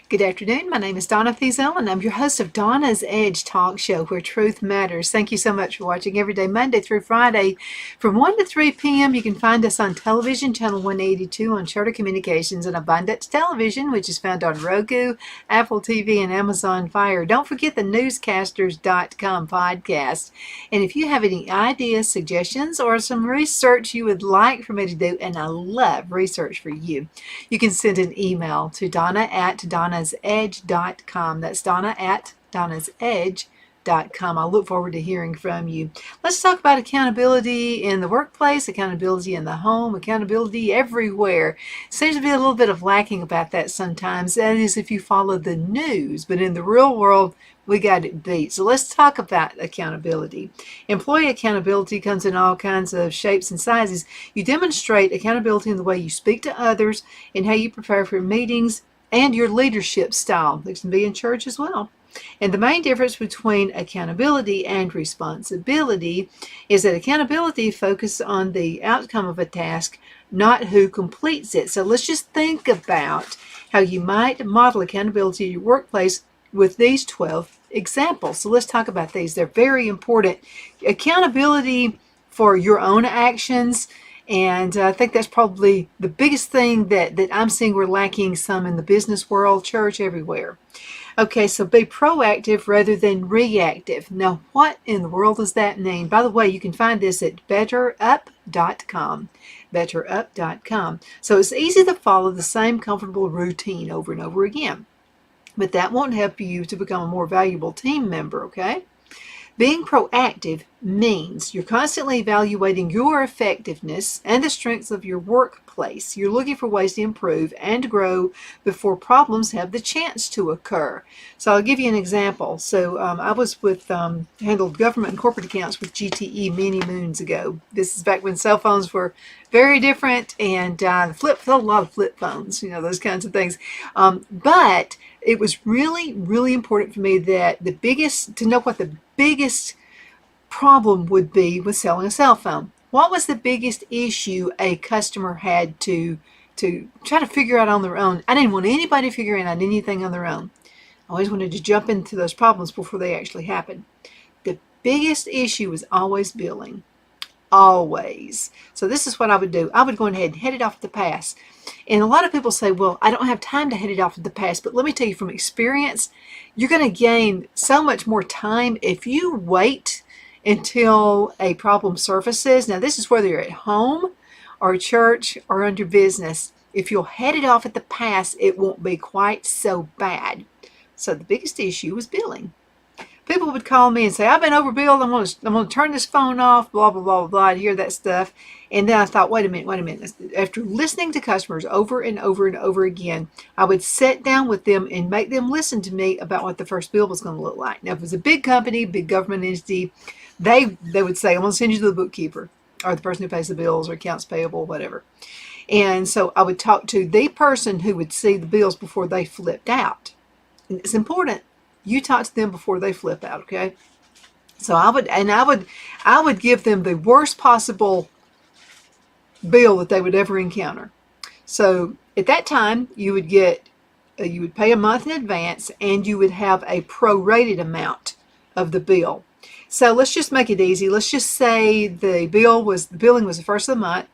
Good afternoon. My name is Donna Fiesel, and I'm your host of Donna's Edge Talk Show, where truth matters. Thank you so much for watching every day, Monday through Friday, from 1 to 3 p.m. You can find us on television, channel 182 on Charter Communications and Abundance Television, which is found on Roku, Apple TV, and Amazon Fire. Don't forget the newscasters.com podcast. And if you have any ideas, suggestions, or some research you would like for me to do, and I love research for you, you can send an email to donna@donnasedge.com. That's donna@donnasedge.com. I look forward to hearing from you. Let's talk about accountability in the workplace, accountability in the home, accountability everywhere. Seems to be a little bit of lacking about that sometimes. That is if you follow the news, but in the real world, we got it beat. So let's talk about accountability. Employee accountability comes in all kinds of shapes and sizes. You demonstrate accountability in the way you speak to others, in how you prepare for meetings, and your leadership style. It can be in church as well. And the main difference between accountability and responsibility is that accountability focuses on the outcome of a task, not who completes it. So let's just think about how you might model accountability in your workplace with these 12 examples. So let's talk about these. They're very important. Accountability for your own actions. And I think that's probably the biggest thing that I'm seeing we're lacking some in the business world, church, everywhere. Okay, so be proactive rather than reactive. Now, what in the world does that mean? By the way, you can find this at betterup.com. Betterup.com. So it's easy to follow the same comfortable routine over and over again. But that won't help you to become a more valuable team member, okay? Being proactive means you're constantly evaluating your effectiveness and the strengths of your workplace. You're looking for ways to improve and grow before problems have the chance to occur. So I'll give you an example. So I was handled government and corporate accounts with GTE many moons ago. This is back when cell phones were very different, and a lot of flip phones, those kinds of things. But it was really, really important for me to know what the biggest problem would be with selling a cell phone. What was the biggest issue a customer had to try to figure out on their own? I didn't want anybody figuring out anything on their own. I always wanted to jump into those problems before they actually happened. The biggest issue was always billing. Always. So this is what I would do. I would go ahead and head it off at the pass. And a lot of people say, well, I don't have time to head it off at the pass. But let me tell you from experience, you're going to gain so much more time if you wait until a problem surfaces. Now, this is whether you're at home or church or under business. If you'll head it off at the pass, it won't be quite so bad. So the biggest issue was billing. People would call me and say, I've been overbilled. I'm going to turn this phone off, blah, blah, blah, blah. I'd hear that stuff. And then I thought, wait a minute. After listening to customers over and over and over again, I would sit down with them and make them listen to me about what the first bill was going to look like. Now, if it was a big company, big government entity, they would say, I'm going to send you to the bookkeeper or the person who pays the bills or accounts payable, whatever. And so I would talk to the person who would see the bills before they flipped out. And it's important you talk to them before they flip out, okay? So I would give them the worst possible bill that they would ever encounter. So at that time, you would pay a month in advance, and you would have a prorated amount of the bill. So let's just make it easy. Let's just say the billing was the first of the month.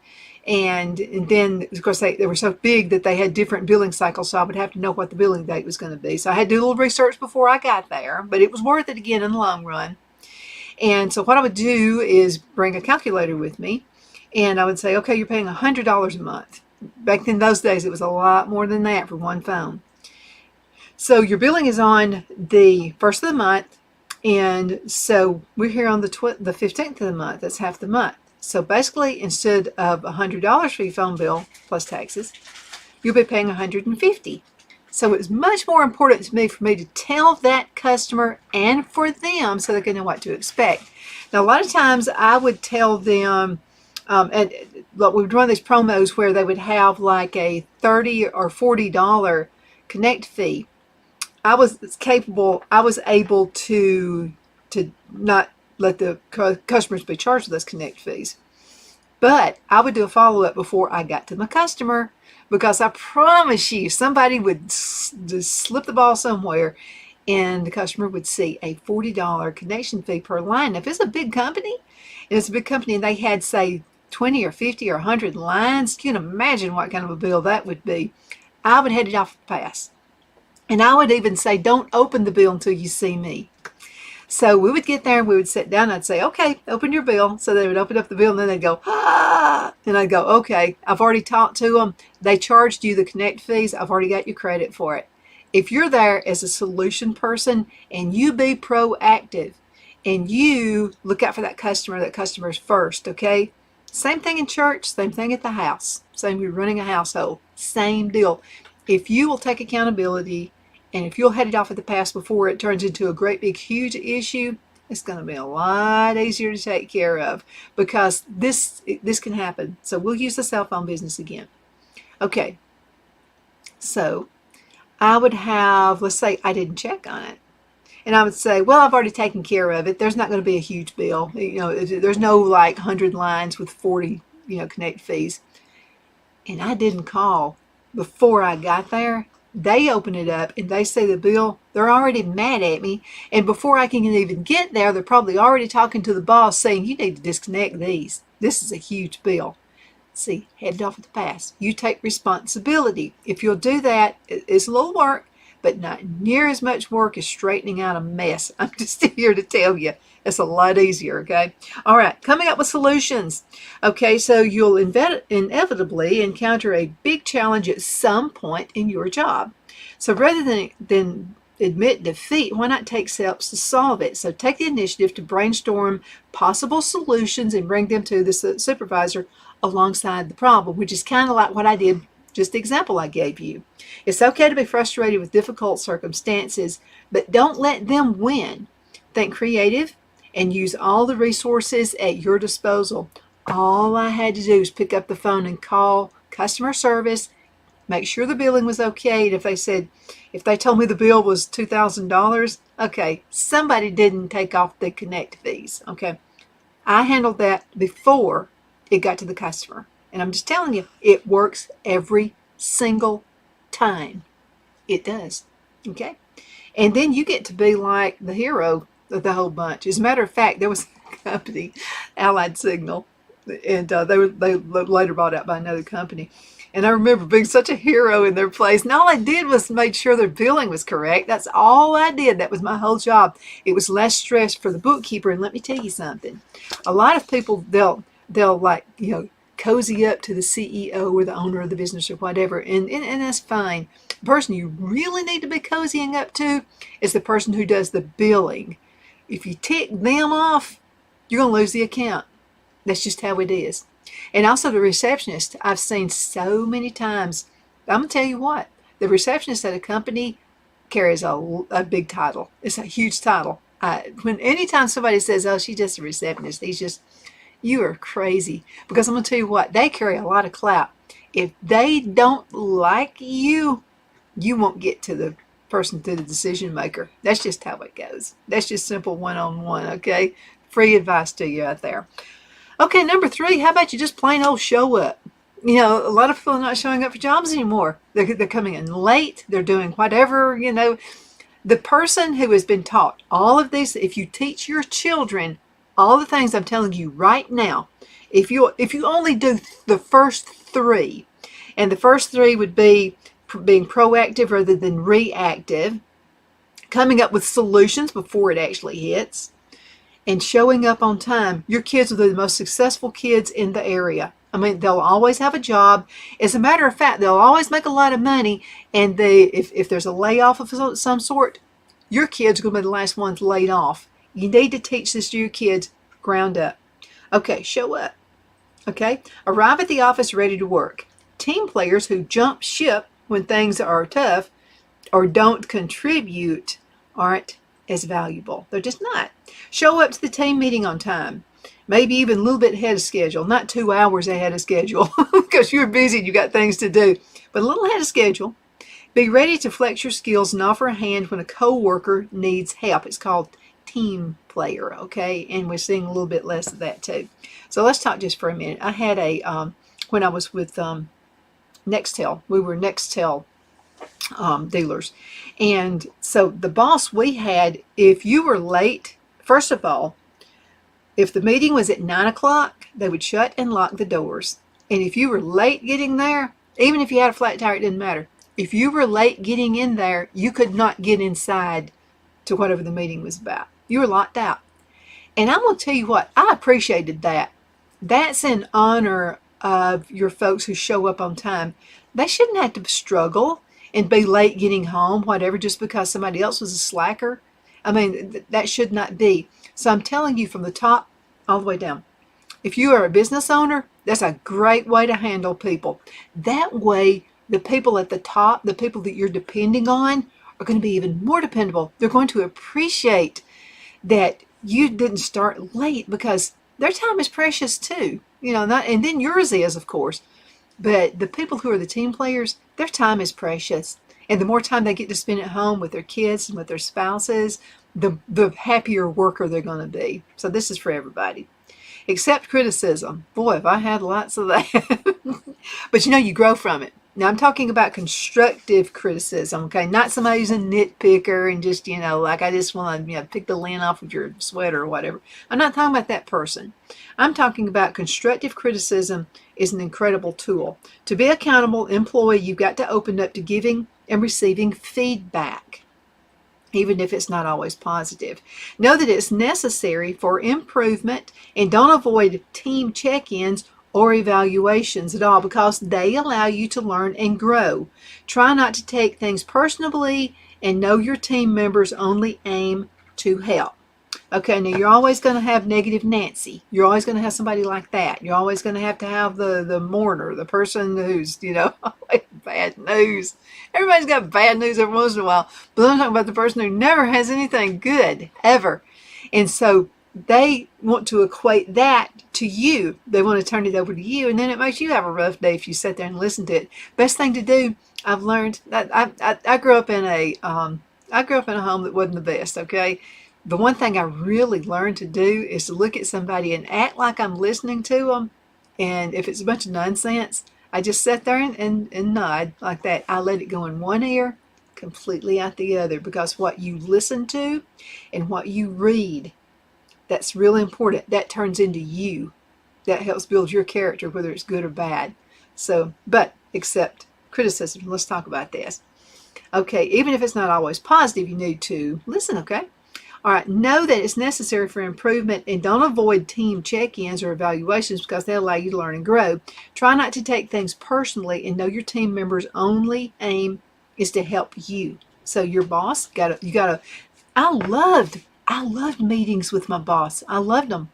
And then, of course, they were so big that they had different billing cycles, so I would have to know what the billing date was going to be. So I had to do a little research before I got there, but it was worth it again in the long run. And so what I would do is bring a calculator with me, and I would say, okay, you're paying $100 a month. Back in those days, it was a lot more than that for one phone. So your billing is on the first of the month, and so we're here on the 15th of the month. That's half the month. So basically, instead of $100 for your phone bill plus taxes, you'll be paying $150. So it's much more important to me for me to tell that customer and for them so they can know what to expect. Now, a lot of times I would tell them, and we would run these promos where they would have like a $30 or $40 connect fee. I was able to not let the customers be charged with those connect fees. But I would do a follow-up before I got to my customer, because I promise you, somebody would just slip the ball somewhere and the customer would see a $40 connection fee per line. Now, if it's a big company, and it's a big company and they had, say, 20 or 50 or 100 lines, you can imagine what kind of a bill that would be. I would head it off the pass. And I would even say, don't open the bill until you see me. So we would get there and we would sit down. I'd say, okay, open your bill. So they would open up the bill and then they'd go, ah. And I'd go, okay, I've already talked to them. They charged you the connect fees. I've already got you credit for it. If you're there as a solution person and you be proactive and you look out for that customer's first, okay? Same thing in church, same thing at the house. Same, you're running a household, same deal. If you will take accountability and if you'll head it off at the pass before it turns into a great big huge issue, it's going to be a lot easier to take care of, because this can happen. So we'll use the cell phone business again. Okay, so I would have, let's say I didn't check on it. And I would say, well, I've already taken care of it. There's not going to be a huge bill. You know, there's no like 100 lines with 40, connect fees. And I didn't call before I got there. They open it up and they say the bill, they're already mad at me. And before I can even get there, they're probably already talking to the boss saying, you need to disconnect these. This is a huge bill. See, head off at the pass. You take responsibility. If you'll do that, it's a little work, but not near as much work as straightening out a mess. I'm just here to tell you, it's a lot easier, okay? All right, coming up with solutions. Okay, so you'll inevitably encounter a big challenge at some point in your job. So rather than admit defeat, why not take steps to solve it? So take the initiative to brainstorm possible solutions and bring them to the supervisor alongside the problem, which is kind of like what I did, just the example I gave you. It's okay to be frustrated with difficult circumstances, but don't let them win. Think creative and use all the resources at your disposal. All I had to do was pick up the phone and call customer service, make sure the billing was okay. And if they told me the bill was $2,000, okay, somebody didn't take off the connect fees, okay? I handled that before it got to the customer. And I'm just telling you, it works every single time. It does, okay? And then you get to be like the hero of the whole bunch. As a matter of fact, there was a company, Allied Signal, and they later bought out by another company. And I remember being such a hero in their place. And all I did was make sure their billing was correct. That's all I did. That was my whole job. It was less stress for the bookkeeper. And let me tell you something. A lot of people, they'll like, cozy up to the CEO or the owner of the business or whatever. And that's fine. The person you really need to be cozying up to is the person who does the billing. If you tick them off, you're going to lose the account. That's just how it is. And also the receptionist, I've seen so many times. I'm going to tell you what, the receptionist at a company carries a big title. It's a huge title. Anytime somebody says, oh, she's just a receptionist, you are crazy. Because I'm going to tell you what, they carry a lot of clout. If they don't like you, you won't get to the the decision maker. That's just how it goes. That's just simple one-on-one, okay? Free advice to you out there. Okay, number 3, how about you just plain old show up? A lot of people are not showing up for jobs anymore. They're coming in late. They're doing whatever, The person who has been taught all of this, if you teach your children all the things I'm telling you right now, if you only do the first 3, and the first 3 would be being proactive rather than reactive, coming up with solutions before it actually hits, and showing up on time, your kids will be the most successful kids in the area. I mean, they'll always have a job. As a matter of fact, they'll always make a lot of money, and if there's a layoff of some sort, your kids are going to be the last ones laid off. You need to teach this to your kids ground up. Okay, show up. Okay, arrive at the office ready to work. Team players who jump ship when things are tough or don't contribute aren't as valuable. They're just not. Show up to the team meeting on time. Maybe even a little bit ahead of schedule, not 2 hours ahead of schedule because you're busy and you got things to do, but a little ahead of schedule. Be ready to flex your skills and offer a hand when a coworker needs help. It's called team player, okay? And we're seeing a little bit less of that too. So let's talk just for a minute. I had when I was with Nextel, we were Nextel dealers. And so the boss we had, if you were late, first of all, if the meeting was at 9 o'clock, they would shut and lock the doors. And if you were late getting there, even if you had a flat tire, it didn't matter. If you were late getting in there, you could not get inside to whatever the meeting was about. You were locked out. And I'm going to tell you what, I appreciated that. That's in honor of your folks who show up on time. They shouldn't have to struggle and be late getting home, whatever, just because somebody else was a slacker. I mean, that should not be. So I'm telling you from the top all the way down. If you are a business owner, that's a great way to handle people. That way, the people at the top, the people that you're depending on, are going to be even more dependable. They're going to appreciate that you didn't start late because their time is precious too. You know, and then yours is, of course. But the people who are the team players, their time is precious. And the more time they get to spend at home with their kids and with their spouses, the happier worker they're going to be. So this is for everybody. Accept criticism. Boy, have I had lots of that. But you know, you grow from it. Now, I'm talking about constructive criticism, okay? Not somebody who's a nitpicker and just, you know, like I just want to, pick the lint off of your sweater or whatever. I'm not talking about that person. I'm talking about constructive criticism is an incredible tool. To be an accountable employee, you've got to open up to giving and receiving feedback, even if it's not always positive. Know that it's necessary for improvement, and don't avoid team check-ins or evaluations at all, because they allow you to learn and grow. Try not to take things personally, and know your team members only aim to help. Okay, now you're always going to have negative Nancy. You're always going to have somebody like that. You're always going to have the mourner, the person who's, always bad news. Everybody's got bad news every once in a while, but I'm talking about the person who never has anything good, ever. And so they want to equate that to you. They want to turn it over to you, and then it makes you have a rough day if you sit there and listen to it. Best thing to do, I've learned, I grew up in a home that wasn't the best, okay? The one thing I really learned to do is to look at somebody and act like I'm listening to them. And if it's a bunch of nonsense, I just sit there and nod like that. I let it go in one ear, completely out the other, because what you listen to and what you read, that's really important. That turns into you. That helps build your character, whether it's good or bad. So, but accept criticism. Let's talk about this. Okay, even if it's not always positive, you need to listen, okay? All right, know that it's necessary for improvement, and don't avoid team check-ins or evaluations because they allow you to learn and grow. Try not to take things personally, and know your team members' only aim is to help you. So your boss, I loved meetings with my boss. I loved them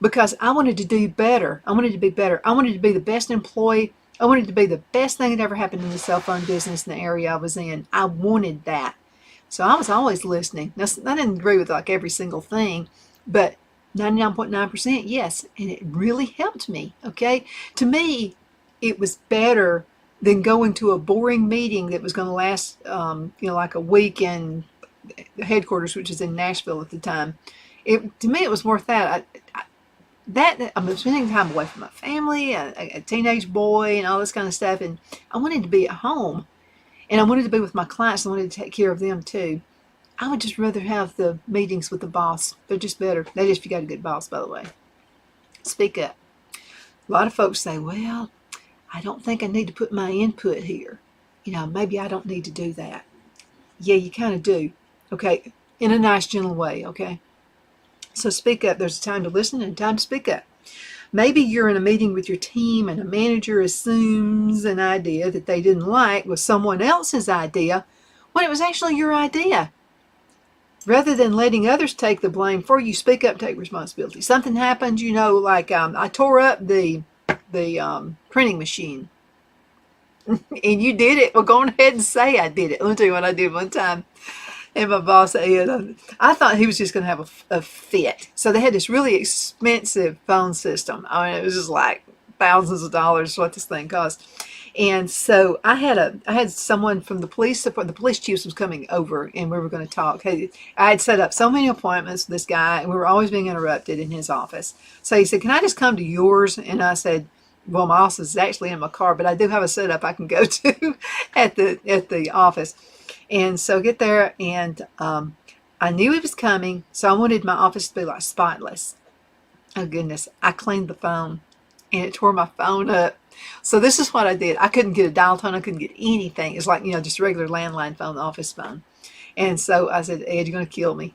because I wanted to do better. I wanted to be better. I wanted to be the best employee. I wanted to be the best thing that ever happened in the cell phone business in the area I was in. I wanted that. So I was always listening. Now, I didn't agree with like every single thing, but 99.9% yes. And it really helped me, okay? To me, it was better than going to a boring meeting that was going to last, like a week in headquarters, which is in Nashville at the time. To me, it was worth that. I'm spending time away from my family, a teenage boy, and all this kind of stuff, and I wanted to be at home. And I wanted to be with my clients. I wanted to take care of them too. I would just rather have the meetings with the boss. They're just better. That is if you got a good boss, by the way. Speak up. A lot of folks say, well, I don't think I need to put my input here. Maybe I don't need to do that. Yeah, you kind of do. Okay, in a nice, gentle way, okay? So speak up. There's a time to listen and a time to speak up. Maybe you're in a meeting with your team and a manager assumes an idea that they didn't like was someone else's idea when it was actually your idea. Rather than letting others take the blame for you, speak up, take responsibility. Something happened, like I tore up the printing machine. And you did it. Well, go on ahead and say I did it. Let me tell you what I did one time. And my boss said, I thought he was just going to have a fit. So they had this really expensive phone system. I mean, it was just like thousands of dollars what this thing cost. And so I had someone from the police department. The police chief was coming over, and we were going to talk. I had set up so many appointments with this guy, and we were always being interrupted in his office. So he said, "Can I just come to yours?" And I said, "Well, my office is actually in my car, but I do have a setup I can go to at the office." And so get there, and I knew he was coming, so I wanted my office to be like spotless. Oh goodness, I cleaned the phone, and it tore my phone up. So this is what I did. I couldn't get a dial tone. I couldn't get anything. It's like, just a regular landline phone, the office phone. And so I said, "Ed, you're going to kill me."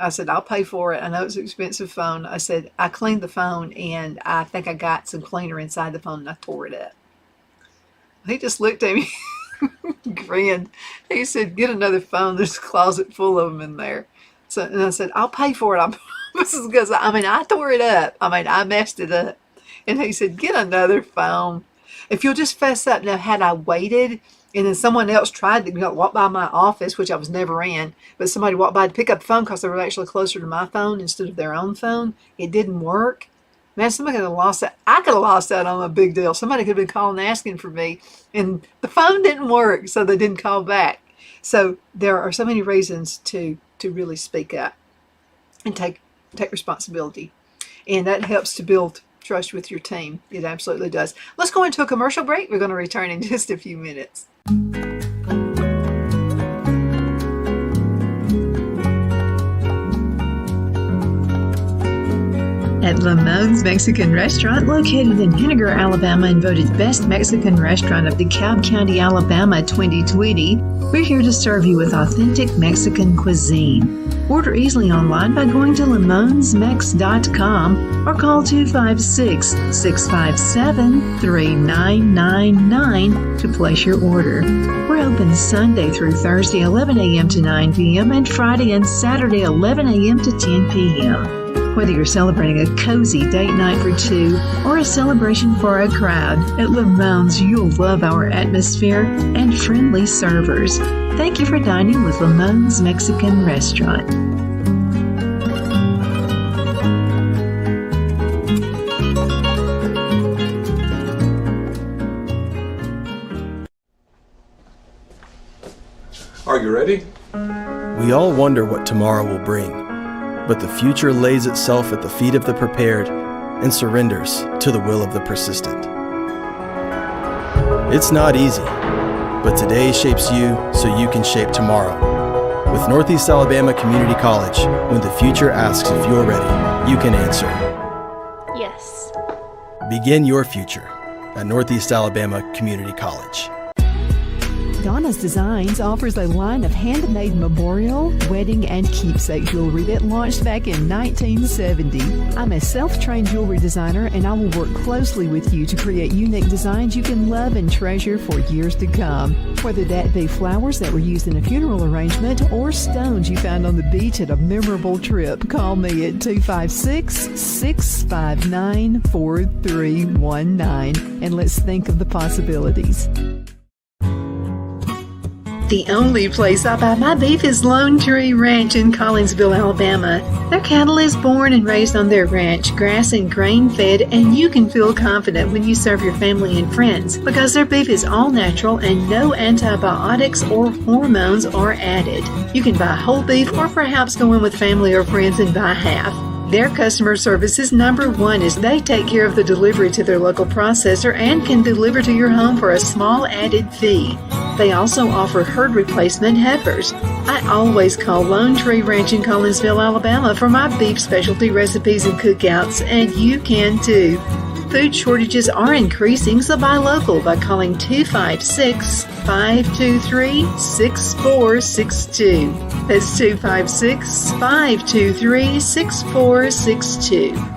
I said, "I'll pay for it. I know it's an expensive phone." I said, "I cleaned the phone, and I think I got some cleaner inside the phone, and I tore it up." He just looked at me, grinned. He said, "Get another phone. There's a closet full of them in there." So, and I said, "I'll pay for it. I promise," because I tore it up. I messed it up. And he said, "Get another phone. If you'll just fess up." Now, had I waited and then someone else tried to walk by my office, which I was never in, but somebody walked by to pick up the phone because they were actually closer to my phone instead of their own phone, it didn't work. Man, somebody could have lost that. I could have lost out on a big deal. Somebody could have been calling asking for me, and the phone didn't work, so they didn't call back. So there are so many reasons to really speak up and take responsibility. And that helps to build trust with your team. It absolutely does. Let's go into a commercial break. We're going to return in just a few minutes. At Lamone's Mexican Restaurant, located in Henniger, Alabama, and voted Best Mexican Restaurant of DeKalb County, Alabama 2020, we're here to serve you with authentic Mexican cuisine. Order easily online by going to lamonsmex.com or call 256-657-3999 to place your order. We're open Sunday through Thursday, 11 a.m. to 9 p.m. and Friday and Saturday, 11 a.m. to 10 p.m. Whether you're celebrating a cozy date night for two or a celebration for a crowd, at Lamone's you'll love our atmosphere and friendly servers. Thank you for dining with Lamone's Mexican Restaurant. Are you ready? We all wonder what tomorrow will bring. But the future lays itself at the feet of the prepared and surrenders to the will of the persistent. It's not easy, but today shapes you so you can shape tomorrow. With Northeast Alabama Community College, when the future asks if you're ready, you can answer yes. Begin your future at Northeast Alabama Community College. Donna's Designs offers a line of handmade memorial, wedding, and keepsake jewelry that launched back in 1970. I'm a self-trained jewelry designer, and I will work closely with you to create unique designs you can love and treasure for years to come. Whether that be flowers that were used in a funeral arrangement or stones you found on the beach at a memorable trip, call me at 256-659-4319, and let's think of the possibilities. The only place I buy my beef is Lone Tree Ranch in Collinsville, Alabama. Their cattle is born and raised on their ranch, grass and grain fed, and you can feel confident when you serve your family and friends because their beef is all natural and no antibiotics or hormones are added. You can buy whole beef or perhaps go in with family or friends and buy half. Their customer service is number one as they take care of the delivery to their local processor and can deliver to your home for a small added fee. They also offer herd replacement heifers. I always call Lone Tree Ranch in Collinsville, Alabama for my beef specialty recipes and cookouts, and you can too. Food shortages are increasing, so buy local by calling 256-523-6462. That's 256-523-6462.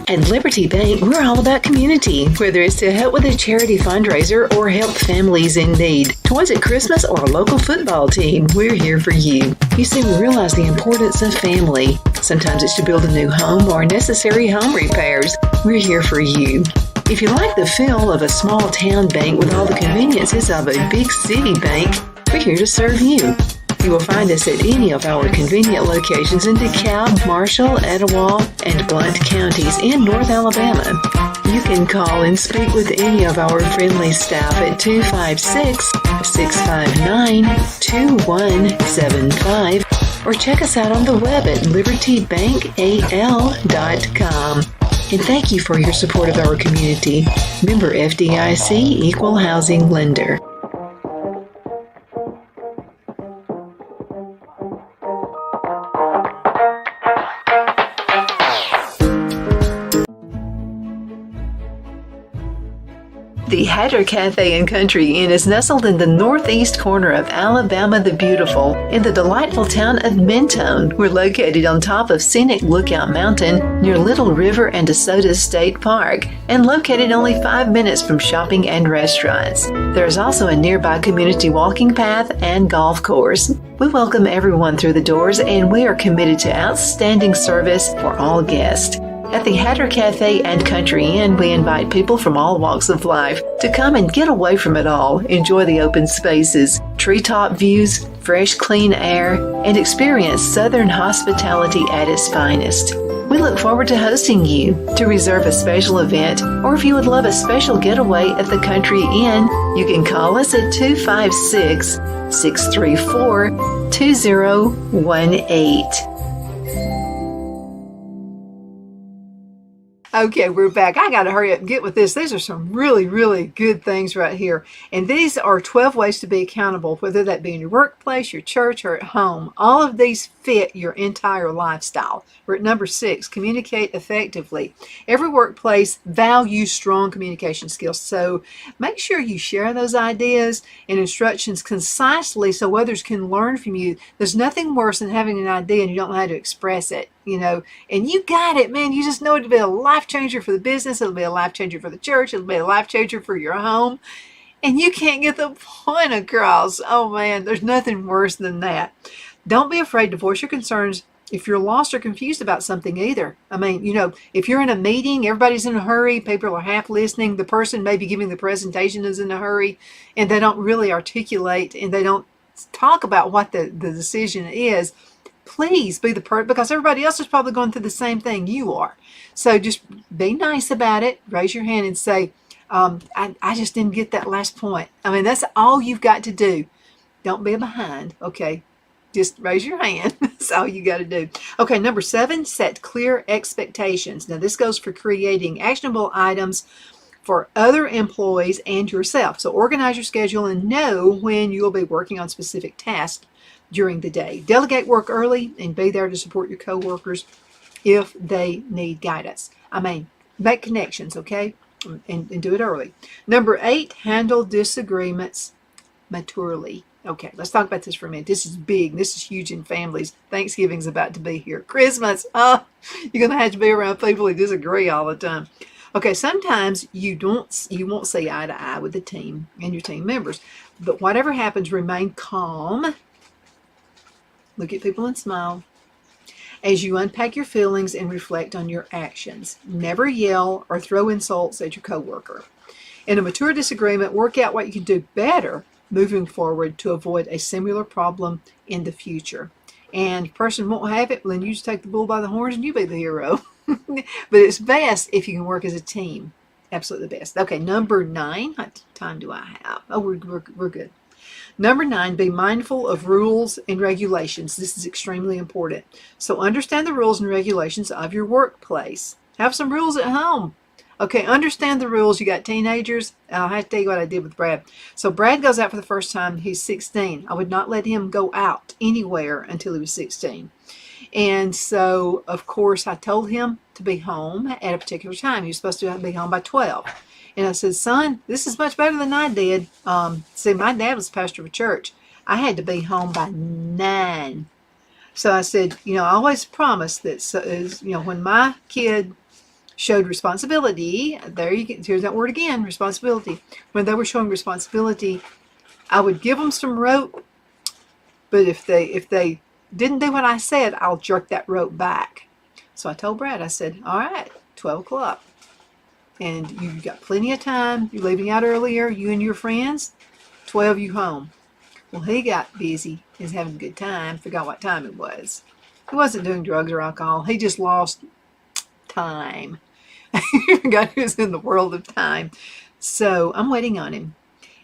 At Liberty Bank, we're all about community, whether it's to help with a charity fundraiser or help families in need. Toys at Christmas or a local football team, we're here for you. You see, we realize the importance of family. Sometimes it's to build a new home or necessary home repairs. We're here for you. If you like the feel of a small town bank with all the conveniences of a big city bank, we're here to serve you. You will find us at any of our convenient locations in DeKalb, Marshall, Etowah, and Blount counties in North Alabama. You can call and speak with any of our friendly staff at 256-659-2175 or check us out on the web at libertybankal.com. And thank you for your support of our community. Member FDIC Equal Housing Lender. The Hatter Cafe and Country Inn is nestled in the northeast corner of Alabama the Beautiful in the delightful town of Mentone. We're located on top of scenic Lookout Mountain near Little River and DeSoto State Park and located only 5 minutes from shopping and restaurants. There is also a nearby community walking path and golf course. We welcome everyone through the doors and we are committed to outstanding service for all guests. At the Hatter Cafe and Country Inn, we invite people from all walks of life to come and get away from it all, enjoy the open spaces, treetop views, fresh, clean air, and experience Southern hospitality at its finest. We look forward to hosting you. To reserve a special event, or if you would love a special getaway at the Country Inn, you can call us at 256-634-2018. Okay, we're back. I got to hurry up and get with this. These are some really, really good things right here. And these are 12 ways to be accountable, whether that be in your workplace, your church, or at home. All of these fit your entire lifestyle. We're at number 6, communicate effectively. Every workplace values strong communication skills. So make sure you share those ideas and instructions concisely so others can learn from you. There's nothing worse than having an idea and you don't know how to express it. And you got it, man. You just know it'll be a life changer for the business. It'll be a life changer for the church. It'll be a life changer for your home. And you can't get the point across. Oh, man, there's nothing worse than that. Don't be afraid to voice your concerns if you're lost or confused about something either. I mean, if you're in a meeting, everybody's in a hurry, people are half listening, the person maybe giving the presentation is in a hurry, and they don't really articulate and they don't talk about what the decision is. Please be the person, because everybody else is probably going through the same thing you are. So just be nice about it. Raise your hand and say, I just didn't get that last point. I mean, that's all you've got to do. Don't be behind, okay? Just raise your hand. That's all you got to do. Okay, number 7, set clear expectations. Now, this goes for creating actionable items for other employees and yourself. So organize your schedule and know when you'll be working on specific tasks during the day. Delegate work early and be there to support your coworkers if they need guidance. I mean, make connections, okay? And do it early. Number 8, handle disagreements maturely. Okay, let's talk about this for a minute. This is big. This is huge in families. Thanksgiving's about to be here. Christmas, you're going to have to be around people who disagree all the time. Okay, sometimes you won't see eye to eye with the team and your team members. But whatever happens, remain calm. Look at people and smile as you unpack your feelings and reflect on your actions. Never yell or throw insults at your coworker. In a mature disagreement, work out what you can do better moving forward to avoid a similar problem in the future. And if the person won't have it, well, then you just take the bull by the horns and you be the hero. But it's best if you can work as a team. Absolutely best. Okay, number 9. What time do I have? Oh, we're good. Number 9, be mindful of rules and regulations. This is extremely important. So understand the rules and regulations of your workplace. Have some rules at home. Okay, understand the rules. You got teenagers. I'll have to tell you what I did with Brad. So Brad goes out for the first time. He's 16. I would not let him go out anywhere until he was 16. And so, of course, I told him to be home at a particular time. He was supposed to be home by 12. And I said, son, this is much better than I did. See, my dad was pastor of a church. I had to be home by 9. So I said, I always promise that, when my kid showed responsibility, here's that word again, responsibility. When they were showing responsibility, I would give them some rope, but if they didn't do what I said, I'll jerk that rope back. So I told Brad, I said, all right, 12 o'clock. And you've got plenty of time. You're leaving out earlier, you and your friends, 12 you home. Well, he got busy. He was having a good time. Forgot what time it was. He wasn't doing drugs or alcohol. He just lost time. He forgot he was in the world of time. So I'm waiting on him.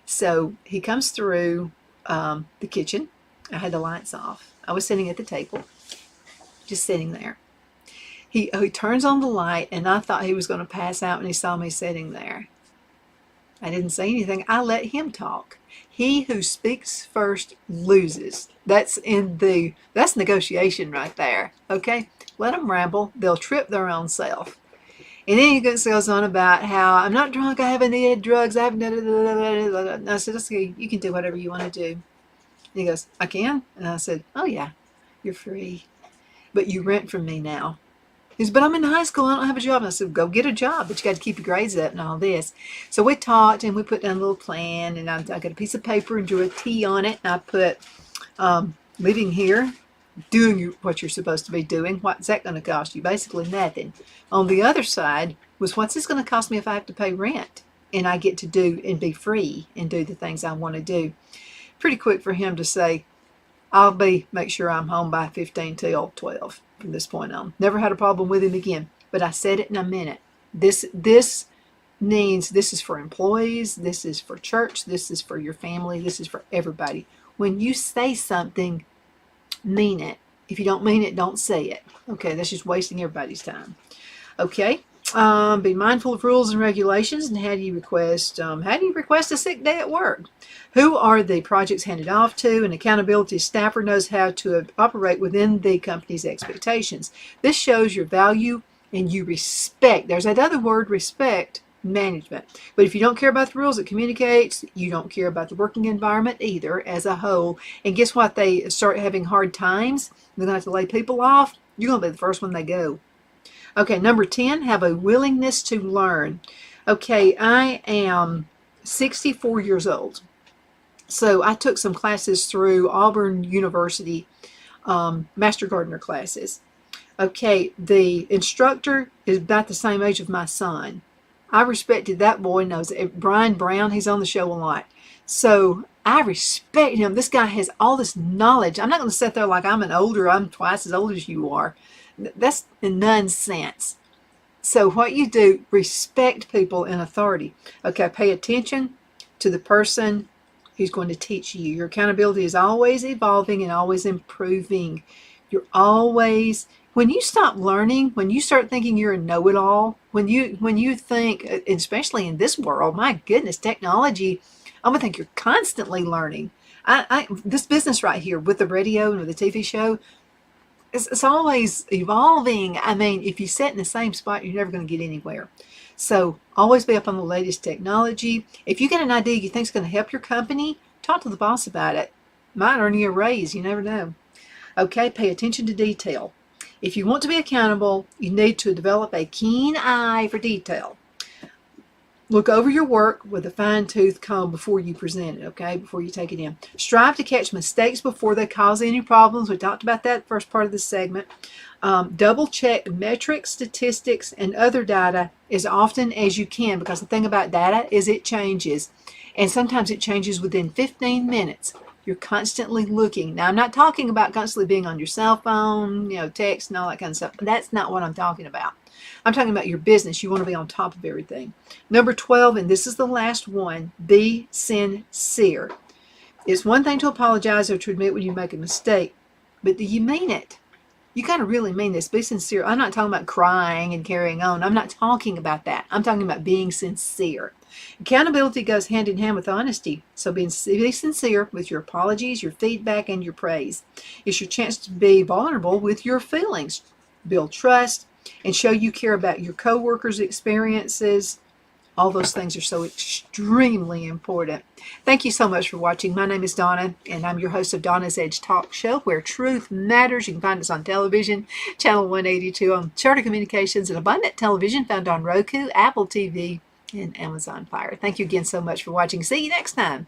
So he comes through the kitchen. I had the lights off. I was sitting at the table, just sitting there. He turns on the light, and I thought he was going to pass out when he saw me sitting there. I didn't say anything. I let him talk. He who speaks first loses. That's negotiation right there. Okay? Let them ramble. They'll trip their own self. And then he goes on about how I'm not drunk, I haven't needed drugs, I haven't and I said, okay, you can do whatever you want to do. And he goes, I can? And I said, oh yeah, you're free. But you rent from me now. He said, but I'm in high school, I don't have a job. And I said, go get a job, but you got to keep your grades up and all this. So we talked and we put down a little plan, and I got a piece of paper and drew a T on it, and I put living here, doing what you're supposed to be doing. What's that going to cost you? Basically nothing. On the other side was, what's this going to cost me if I have to pay rent and I get to do and be free and do the things I want to do? Pretty quick for him to say, make sure I'm home by 15 till 12 from this point on. Never had a problem with him again, but I said it and I meant it. This means this is for employees, this is for church, this is for your family, this is for everybody. When you say something, mean it. If you don't mean it, don't say it. Okay, that's just wasting everybody's time. Okay, be mindful of rules and regulations. And how do you request a sick day at work? Who are the projects handed off to? An accountability staffer knows how to operate within the company's expectations. This shows your value and you respect. There's that other word, respect, management. But if you don't care about the rules it communicates, you don't care about the working environment either as a whole. And guess what? They start having hard times. They're going to have to lay people off. You're going to be the first one they go. Okay, number 10, have a willingness to learn. Okay, I am 64 years old. So I took some classes through Auburn University, Master Gardener classes. Okay, the instructor is about the same age of my son. I respected that boy. Knows Brian Brown. He's on the show a lot. So I respect him. This guy has all this knowledge. I'm not going to sit there like I'm twice as old as you are. That's nonsense. So what you do, respect people in authority. Okay, pay attention to the person who's going to teach you. Your accountability is always evolving and always improving. When you stop learning, when you start thinking you're a know-it-all, when you think, especially in this world, my goodness, technology, I'm gonna think you're constantly learning. This business right here with the radio and with the TV show, it's always evolving. I mean, if you sit in the same spot, you're never going to get anywhere. So always be up on the latest technology. If you get an idea you think is going to help your company, talk to the boss about it. Might earn you a raise. You never know. Okay, pay attention to detail. If you want to be accountable, you need to develop a keen eye for detail. Look over your work with a fine-tooth comb before you present it, okay, before you take it in. Strive to catch mistakes before they cause any problems. We talked about that first part of the segment. Double check metrics, statistics, and other data as often as you can, because the thing about data is it changes. And sometimes it changes within 15 minutes. You're constantly looking. Now, I'm not talking about constantly being on your cell phone, text and all that kind of stuff. That's not what I'm talking about. I'm talking about your business. You want to be on top of everything. Number 12, and this is the last one, be sincere. It's one thing to apologize or to admit when you make a mistake, but do you mean it? You got to really mean this. Be sincere. I'm not talking about crying and carrying on. I'm not talking about that. I'm talking about being sincere. Accountability goes hand in hand with honesty. So be sincere with your apologies, your feedback, and your praise. It's your chance to be vulnerable with your feelings. Build trust and show you care about your coworkers' experiences. All those things are so extremely important. Thank you so much for watching. My name is Donna, and I'm your host of Donna's Edge Talk Show, where truth matters. You can find us on television, channel 182, on Charter Communications, and Abundant Television, found on Roku, Apple TV, and Amazon Fire. Thank you again so much for watching. See you next time.